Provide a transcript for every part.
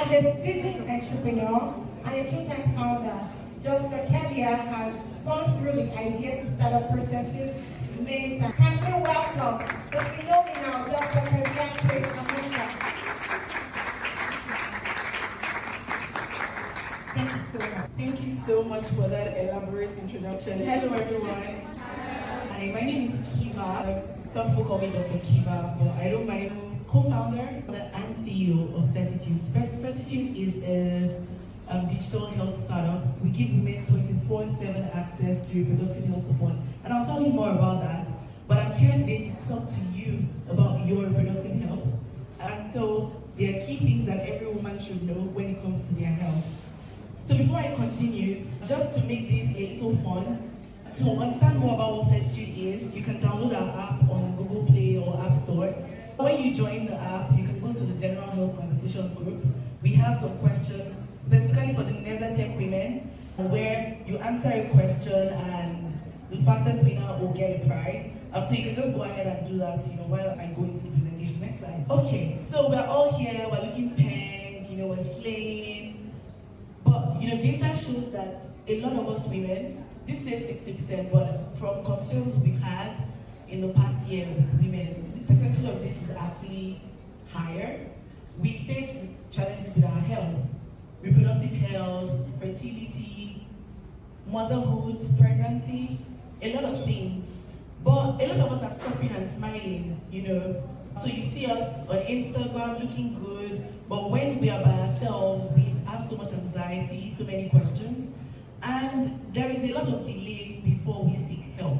As a seasoned entrepreneur and a two-time founder, Dr. Kevia has gone through the idea to start up processes many times. Can we welcome the phenomenal Dr. Kevia Chris-Amusan? Thank you so much. Thank you so much for that elaborate introduction. Hello everyone. Hi, my name is Kiva. Some people call me Dr. Kiva, but I don't mind. I'm co-founder and CEO of Fertitude. Fertitude is a digital health startup. We give women 24/7 access to reproductive health support. And I'll tell you more about that. But I'm here today to talk to you about your reproductive health. And so there are key things that every woman should know when it comes to their health. So before I continue, just to make this a little fun, to understand more about what Fertitude is, you can download our app on Google Play or App Store. When you join the app, you can go to the General Health Conversations group. We have some questions specifically for the Nezatech women, where you answer a question and the fastest winner will get a prize. So you can just go ahead and do that, while I go into the presentation. Next slide. Okay, so we're all here, we're looking pink, we're slaying. But data shows that a lot of us women, this says 60%, but from concerns we've had in the past year with women, the percentage of this is actually higher. We face challenges with our health, reproductive health, fertility, motherhood, pregnancy, a lot of things. But a lot of us are suffering and smiling, So you see us on Instagram looking good, but when we are by ourselves, we have so much anxiety, so many questions, and there is a lot of delay before we seek help.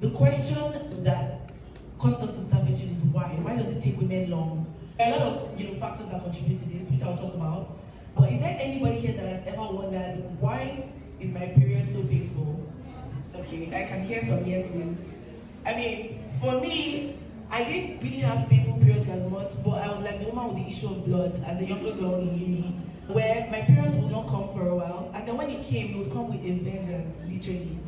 The question that caused us to start Fertitude is why? Why does it take women long? There are a lot of factors that contribute to this, which I'll talk about. But is there anybody here that has ever wondered, why is my period so painful? Okay, I can hear some yeses. For me, I didn't really have painful periods as much, but I was like the woman with the issue of blood as a younger girl in uni, where my periods would not come for a while, and then when it came, it would come with a vengeance, literally.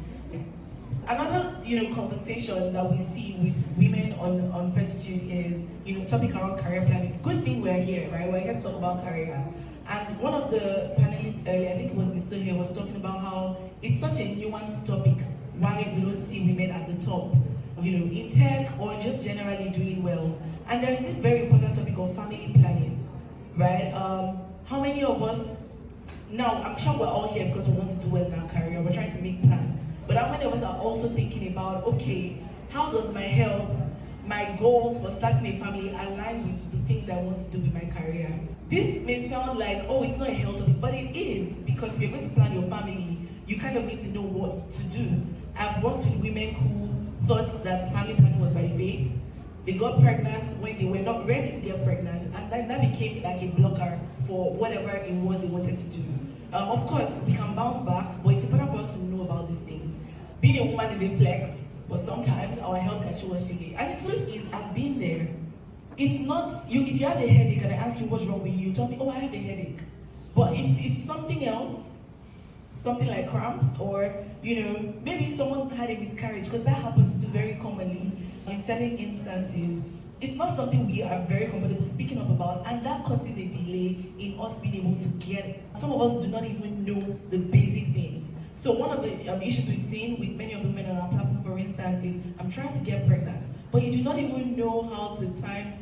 Another, conversation that we see with women on Fertitude is, topic around career planning. Good thing we're here, right? We're here to talk about career. And one of the panelists earlier, I think it was Isonia, was talking about how it's such a nuanced topic, why we don't see women at the top, in tech or just generally doing well. And there is this very important topic of family planning, right? How many of us, now I'm sure we're all here because we want to do well in our career, we're trying to make plans. But how many of us are also thinking about, okay, how does my health, my goals for starting a family align with the things I want to do with my career? This may sound like, oh, it's not a health topic, but it is, because if you're going to plan your family, you kind of need to know what to do. I've worked with women who thought that family planning was by faith. They got pregnant when they were not ready to get pregnant, and then that became like a blocker for whatever it was they wanted to do. Of course, we can bounce back, but it's important for us to know about these things. Being a woman is a flex, but sometimes our health can show us shiggy. And the flip is, I've been there. It's not, if you have a headache and I ask you what's wrong with you, tell me, oh, I have a headache. But if it's something else, something like cramps, or, maybe someone had a miscarriage, because that happens too very commonly in certain instances. It's not something we are very comfortable speaking up about, and that causes a delay in us being able to get, some of us do not even know the basic things. So one of the issues we've seen with many of the women on our platform, for instance, is I'm trying to get pregnant, but you do not even know how to time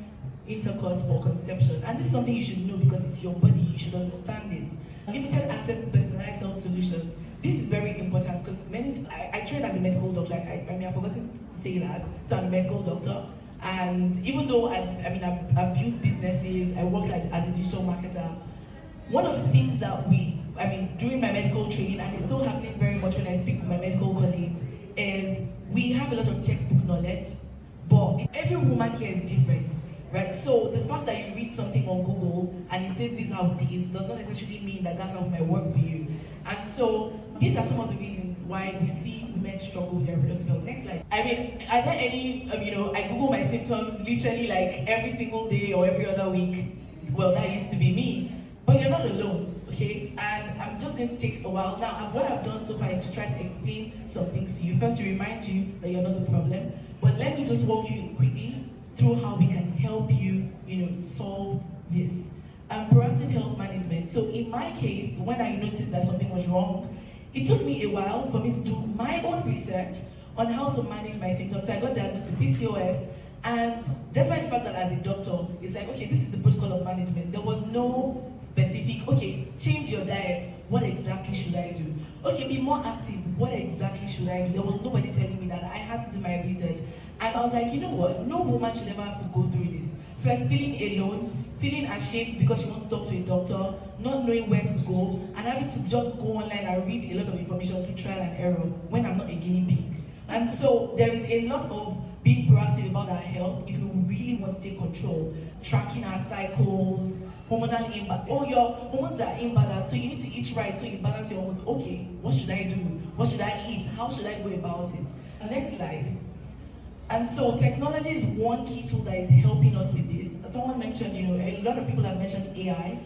intercourse for conception. And this is something you should know because it's your body, you should understand it. Limited access to personalized health solutions. This is very important because I train as a medical doctor. I've forgotten to say that. So I'm a medical doctor. And even though I've built businesses, I work as a digital marketer, one of the things that during my medical training, and it's still happening very much when I speak with my medical colleagues, is we have a lot of textbook knowledge, but every woman here is different, right? So the fact that you read something on Google and it says this is how it is does not necessarily mean that that's how it might work for you. And so these are some of the reasons why we see women struggle with their reproductive health. Next slide. Are there any, I Google my symptoms literally like every single day or every other week. Well, that used to be me. But you're not alone, okay? And I'm just going to take a while. Now, what I've done so far is to try to explain some things to you. First, to remind you that you're not the problem. But let me just walk you quickly through how we can help you, solve this. Proactive health So in my case, when I noticed that something was wrong, it took me a while for me to do my own research on how to manage my symptoms. So I got diagnosed with PCOS, and despite the fact that as a doctor, it's like, okay, this is the protocol of management. There was no specific, okay, change your diet. What exactly should I do? Okay, be more active. What exactly should I do? There was nobody telling me that. I had to do my research. And I was like, you know what? No woman should ever have to go through this. First, feeling alone, feeling ashamed because you want to talk to a doctor, not knowing where to go, and having to just go online and read a lot of information through trial and error when I'm not a guinea pig. And so there is a lot of being proactive about our health if we really want to take control. Tracking our cycles, hormonal imbalance. Oh, your hormones are imbalanced, so you need to eat right so you balance your hormones. Okay, what should I do? What should I eat? How should I go about it? Next slide. And so technology is one key tool that is helping us with this. Someone mentioned, a lot of people have mentioned AI.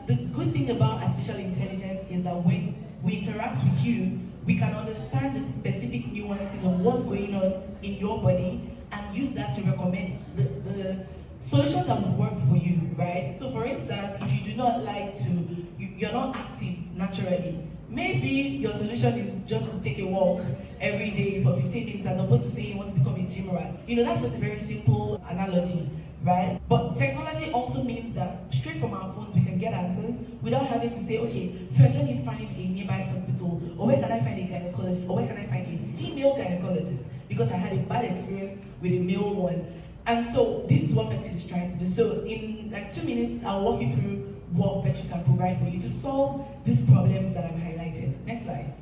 The good thing about artificial intelligence is that when we interact with you, we can understand the specific nuances of what's going on in your body and use that to recommend the solutions that would work for you, right? So for instance, if you do not like to, you're not active naturally, maybe your solution is just to take a walk every day for 15 minutes as opposed to saying you want to become a gym rat. That's just a very simple analogy, right? But technology also means that straight from our phones we can get answers without having to say, okay, first let me find a nearby hospital, or where can I find a gynecologist, or where can I find a female gynecologist, because I had a bad experience with a male one. And so this is what Fetch is trying to do. So in like 2 minutes, I'll walk you through what Fetch can provide for you to solve these problems that I've highlighted. Next slide.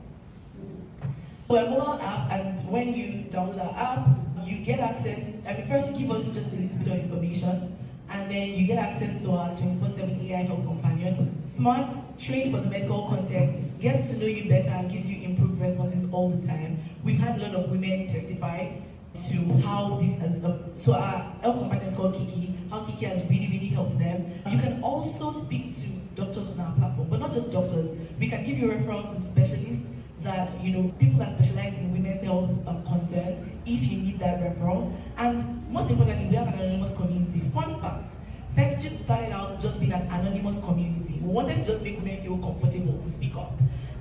So a mobile app, and when you download our app, you get access. First you give us just a little bit of information, and then you get access to our 24/7 AI health companion. Smart, trained for the medical context, gets to know you better and gives you improved responses all the time. We've had a lot of women testify to how this has, so our health companion is called Kiki, how Kiki has really, really helped them. You can also speak to doctors on our platform, but not just doctors. We can give you referrals to specialists that, people that specialize in women's health concerns if you need that referral. And most importantly, we have an anonymous community. Fun fact, First Street started out just being an anonymous community. We wanted to just make women feel comfortable to speak up.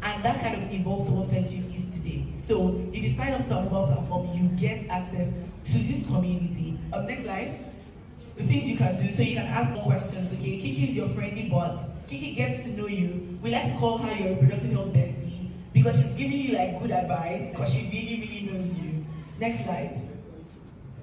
And that kind of evolved to what First Street is today. So if you sign up to our mobile platform, you get access to this community. Next slide. The things you can do, so you can ask more questions. Okay, Kiki is your friendly bot. Kiki gets to know you. We like to call her your reproductive health bestie, because she's giving you like good advice, because she really, really knows you. Next slide.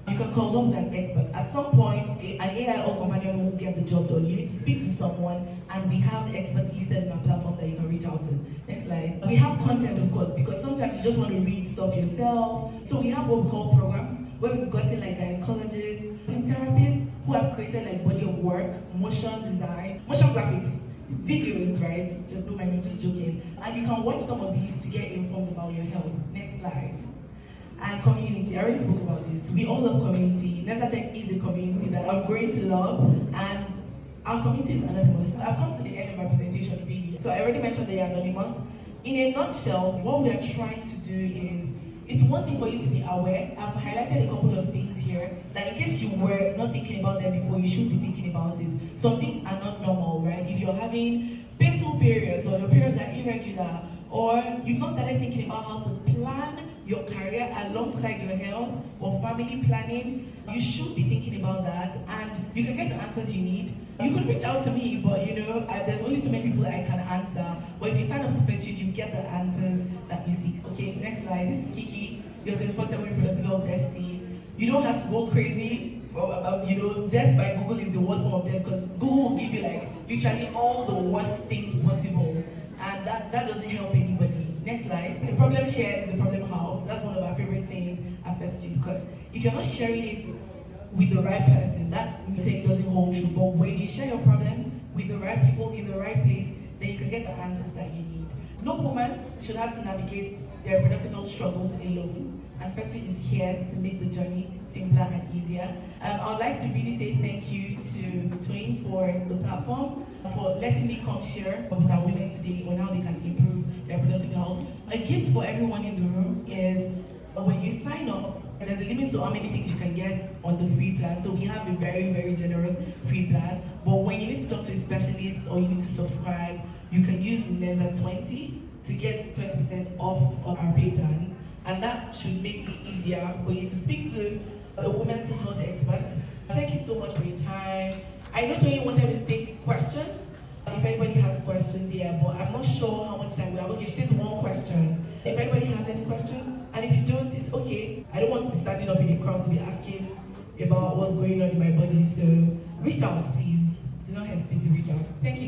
You can consult with an expert. At some point, an AI or companion won't get the job done. You need to speak to someone, and we have the experts listed in our platform that you can reach out to. Next slide. We have content, of course, because sometimes you just want to read stuff yourself. So we have what we call programs, where we've gotten like gynecologists, therapists who have created like body of work, motion design, motion graphics, videos, right? Just joking. And you can watch some of these to get informed about your health. Next slide. And community, I already spoke about this. We all love community. Nesatech is a community that I'm going to love, and our community is anonymous. I've come to the end of my presentation really. So I already mentioned they are anonymous. In a nutshell, what we are trying to do is, it's one thing for you to be aware. I've highlighted a couple of things here that in case you were not thinking about them before, you should be thinking about it. Some things are not normal, right? If you're having painful periods, or your periods are irregular, or you've not started thinking about how to plan your career alongside your health or family planning, you should be thinking about that, and you can get the answers you need. You could reach out to me, but there's only so many people that I can answer. But if you sign up to Fetch It, you get the answers that you seek. Okay, next slide. This is Kiki, your 24/7 reproductive health bestie. You don't have to go crazy about, death by Google is the worst form of death, because Google will give you like literally all the worst things possible, and that doesn't help anybody. Next slide. The problem shared is the problem halved. That's one of our favorite things at First Street, because if you're not sharing it with the right person, that mistake doesn't hold true. But when you share your problems with the right people in the right place, then you can get the answers that you need. No woman should have to navigate their reproductive health struggles alone, and First Street is here to make the journey simpler and easier. I would like to really say thank you to Twain for the platform, for letting me come share with our women today on how they can improve their reproductive health. A gift for everyone in the room is, when you sign up, there's a limit to how many things you can get on the free plan. So we have a very, very generous free plan. But when you need to talk to a specialist or you need to subscribe, you can use Neza 20 to get 20% off on our pay plans. And that should make it easier for you to speak to a women's health expert. Thank you so much for your time. I know Tony wanted me to take questions. If anybody has questions, yeah, but I'm not sure how much time we have. Okay, she says one question. If anybody has any question, and if you don't, it's okay. I don't want to be standing up in the crowd to be asking about what's going on in my body, so reach out, please. Do not hesitate to reach out. Thank you.